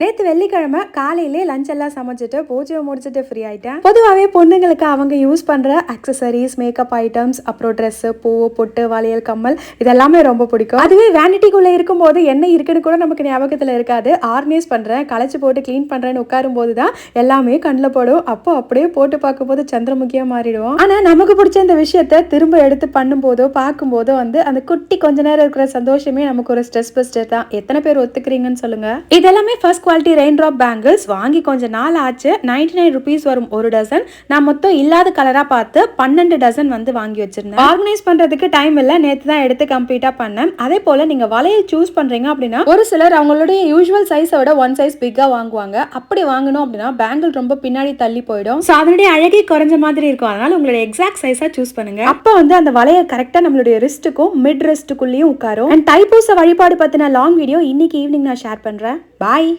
நேற்று வெள்ளிக்கிழமை காலையிலே லஞ்ச் எல்லாம் சமைச்சிட்டு பூஜையை முடிச்சுட்டு ஃப்ரீ ஆயிட்டேன். பொதுவாகவே பொண்ணுங்களுக்கு அவங்க யூஸ் பண்ற அக்சசரிஸ், மேக்கப் ஐட்டம்ஸ், அப்புறம் ட்ரெஸ், பூ, பொட்டு, வளையல், கம்மல் இதெல்லாமே ரொம்ப பிடிக்கும். அதுவே வேனிட்டிக்குள்ள இருக்கும்போது என்ன இருக்குன்னு கூட நமக்கு ஞாபகத்தில் இருக்காது. ஆர்கனைஸ் பண்றேன், களைச்சு போட்டு கிளீன் பண்றேன்னு உட்காரும் போது தான் எல்லாமே கண்ணில் போடும். அப்போ அப்படியே போட்டு பார்க்கும்போது சந்திரமுகியா மாறிடுவோம். ஆனா நமக்கு பிடிச்ச இந்த விஷயத்த திரும்ப எடுத்து பண்ணும்போதோ பார்க்கும்போதோ அந்த குட்டி கொஞ்ச நேரம் இருக்கிற சந்தோஷமே நமக்கு ஒரு ஸ்ட்ரெஸ் பஸ்டர் தான். எத்தனை பேர் ஒத்துக்கிறீங்கன்னு சொல்லுங்க. இதெல்லாமே first quality rain drop bangles வாங்கி கொஞ்ச நாள் ஆச்சு. 99 rupees வரும் ஒரு டசன். நான் மொத்தம் இல்லாத கலரா பார்த்து 12 டசன் வாங்கி வச்சிருந்தேன். ஆர்கனைஸ் பண்றதுக்கு டைம் இல்ல, நேத்து தான் எடுத்து கம்ப்ளீட்டா பண்ணேன். அதே போல நீங்க வளையல் சூஸ் பண்றீங்க அப்படின்னா ஒரு சிலர் அவங்களுடைய யூசுவல் சைஸை விட 1 size பிக்கா வாங்குவாங்க. அப்படி வாங்கணும் அப்படின்னா பேங்கிள் ரொம்ப பின்னாடி தள்ளி போயிடும். ஸோ அதனுடைய அழகே குறைஞ்ச மாதிரி இருக்கும். அதனால உங்களுடைய எக்ஸாக்ட் சைஸா சூஸ் பண்ணுங்க. அப்போ அந்த வளையல் கரெக்டா நம்மளுடைய ரிஸ்ட்டுக்கும் மிட் ரிஸ்ட்டுக்குள்ளேயும் உட்காரும். அண்ட் தைப்பூச வழிபாடு பத்தின லாங் வீடியோ இன்னைக்கு ஈவினிங் நான் ஷேர் பண்றேன். பாய்.